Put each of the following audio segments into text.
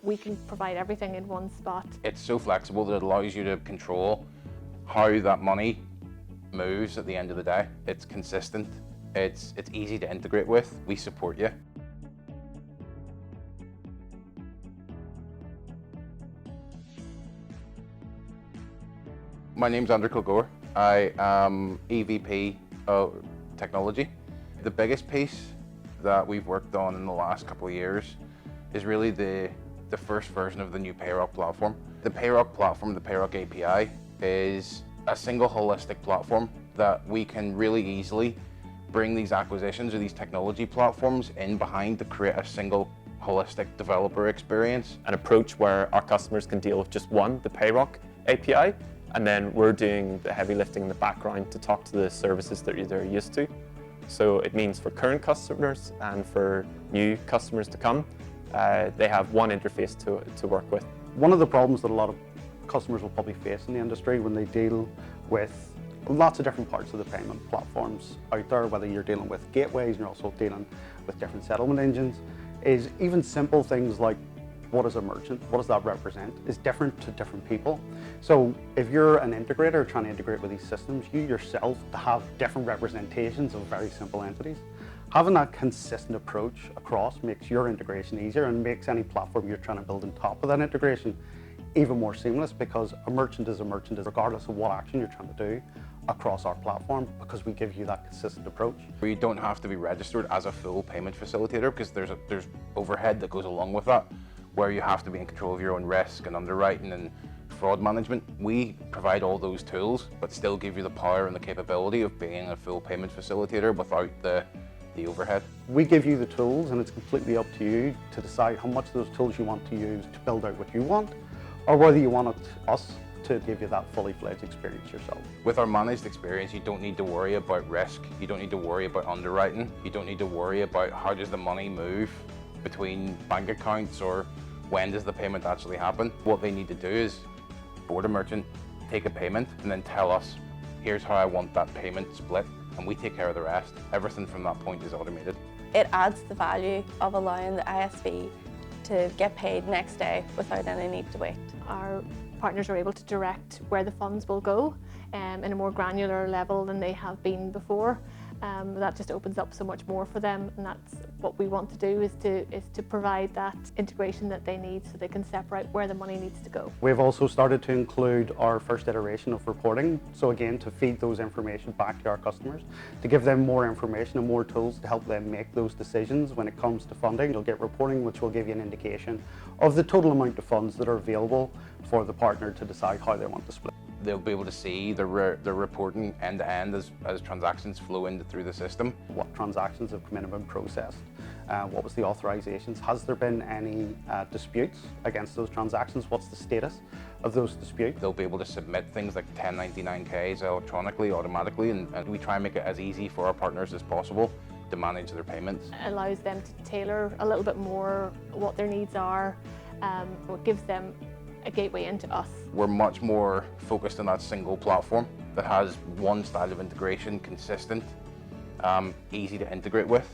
we can provide everything in one spot. It's so flexible that it allows you to control how that money moves at the end of the day. It's consistent, it's easy to integrate with. We support you. My name's Andrew Kilgore. I am EVP of Technology. The biggest piece that we've worked on in the last couple of years is really the first version of the new Payroc platform. The Payroc platform, the Payroc API, is a single holistic platform that we can really easily bring these acquisitions or these technology platforms in behind to create a single holistic developer experience. An approach where our customers can deal with just one, the Payroc API, and then we're doing the heavy lifting in the background to talk to the services that they're used to. So it means for current customers and for new customers to come, they have one interface to work with. One of the problems that a lot of customers will probably face in the industry when they deal with lots of different parts of the payment platforms out there, whether you're dealing with gateways and you're also dealing with different settlement engines, is even simple things like what is a merchant, what does that represent, is different to different people. So if you're an integrator trying to integrate with these systems, you yourself have different representations of very simple entities. Having that consistent approach across makes your integration easier and makes any platform you're trying to build on top of that integration even more seamless, because a merchant is regardless of what action you're trying to do across our platform, because we give you that consistent approach. You don't have to be registered as a full payment facilitator because there's overhead that goes along with that, where you have to be in control of your own risk and underwriting and fraud management. We provide all those tools, but still give you the power and the capability of being a full payment facilitator without the overhead. We give you the tools, and it's completely up to you to decide how much of those tools you want to use to build out what you want, or whether you want us to give you that fully fledged experience yourself. With our managed experience, you don't need to worry about risk, you don't need to worry about underwriting, you don't need to worry about how does the money move between bank accounts or when does the payment actually happen. What they need to do is board a merchant, take a payment, and then tell us, here's how I want that payment split, and we take care of the rest. Everything from that point is automated. It adds the value of allowing the ISV to get paid next day without any need to wait. Our partners are able to direct where the funds will go in a more granular level than they have been before. That just opens up so much more for them, and that's what we want to do, is to provide that integration that they need so they can separate where the money needs to go. We've also started to include our first iteration of reporting, so again to feed those information back to our customers, to give them more information and more tools to help them make those decisions when it comes to funding. You'll get reporting which will give you an indication of the total amount of funds that are available for the partner to decide how they want to split. They'll be able to see the reporting end to end as transactions flow in through the system. What transactions have come in and been processed? What was the authorizations? Has there been any disputes against those transactions? What's the status of those disputes? They'll be able to submit things like 1099Ks electronically, automatically, and we try and make it as easy for our partners as possible to manage their payments. It allows them to tailor a little bit more what their needs are. It gives them a gateway into us. We're much more focused on that single platform that has one style of integration, consistent, easy to integrate with,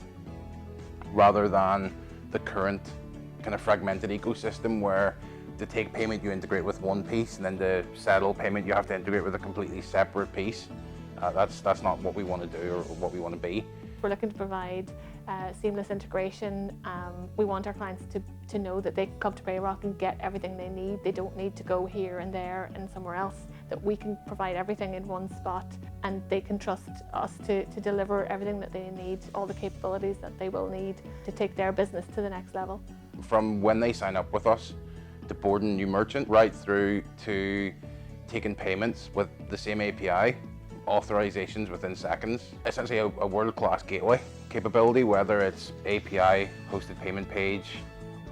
rather than the current kind of fragmented ecosystem where to take payment you integrate with one piece, and then to settle payment you have to integrate with a completely separate piece. That's not what we want to do or what we want to be. We're looking to provide seamless integration. We want our clients to know that they can come to Payroc and get everything they need. They don't need to go here and there and somewhere else, that we can provide everything in one spot, and they can trust us to deliver everything that they need, all the capabilities that they will need to take their business to the next level. From when they sign up with us, to boarding a new merchant, right through to taking payments with the same API, authorizations within seconds. Essentially a world-class gateway capability, whether it's API, hosted payment page,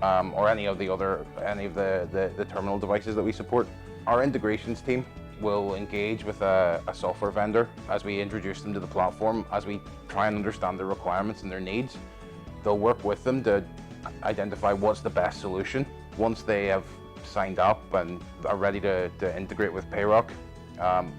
or any of the terminal devices that we support. Our integrations team will engage with a software vendor as we introduce them to the platform, as we try and understand their requirements and their needs. They'll work with them to identify what's the best solution. Once they have signed up and are ready to integrate with Payroc,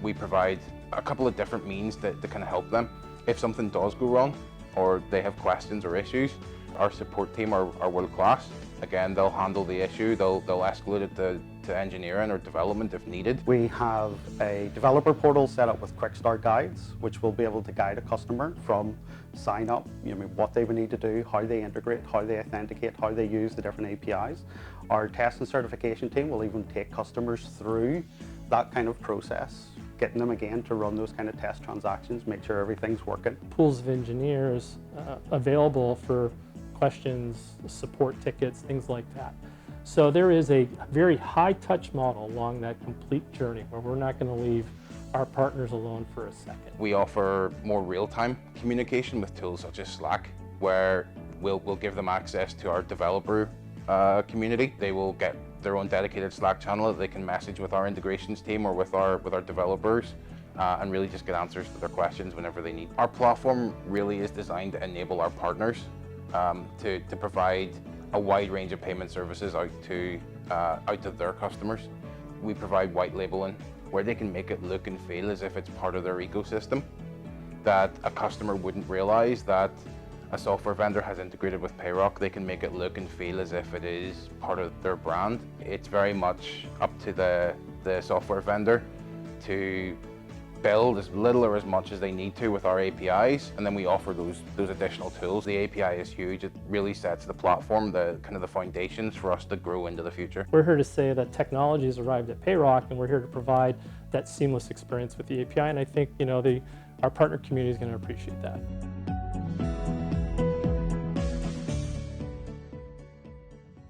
we provide a couple of different means that can help them. If something does go wrong or they have questions or issues, our support team are world class. Again, they'll handle the issue, they'll escalate it to engineering or development if needed. We have a developer portal set up with quick start guides, which will be able to guide a customer from sign up, what they would need to do, how they integrate, how they authenticate, how they use the different APIs. Our test and certification team will even take customers through that kind of process, getting them again to run those kind of test transactions, make sure everything's working. Pools of engineers available for questions, support tickets, things like that. So there is a very high-touch model along that complete journey where we're not going to leave our partners alone for a second. We offer more real-time communication with tools such as Slack, where we'll give them access to our developer community. They will get their own dedicated Slack channel that they can message with our integrations team or with our developers and really just get answers to their questions whenever they need. Our platform really is designed to enable our partners to provide a wide range of payment services out to their customers. We provide white labeling where they can make it look and feel as if it's part of their ecosystem, that a customer wouldn't realize that a software vendor has integrated with Payroc. They can make it look and feel as if it is part of their brand. It's very much up to the software vendor to build as little or as much as they need to with our APIs, and then we offer those additional tools. The API is huge. It really sets the platform, the foundations for us to grow into the future. We're here to say that technology has arrived at Payroc, and we're here to provide that seamless experience with the API, and I think our partner community is going to appreciate that.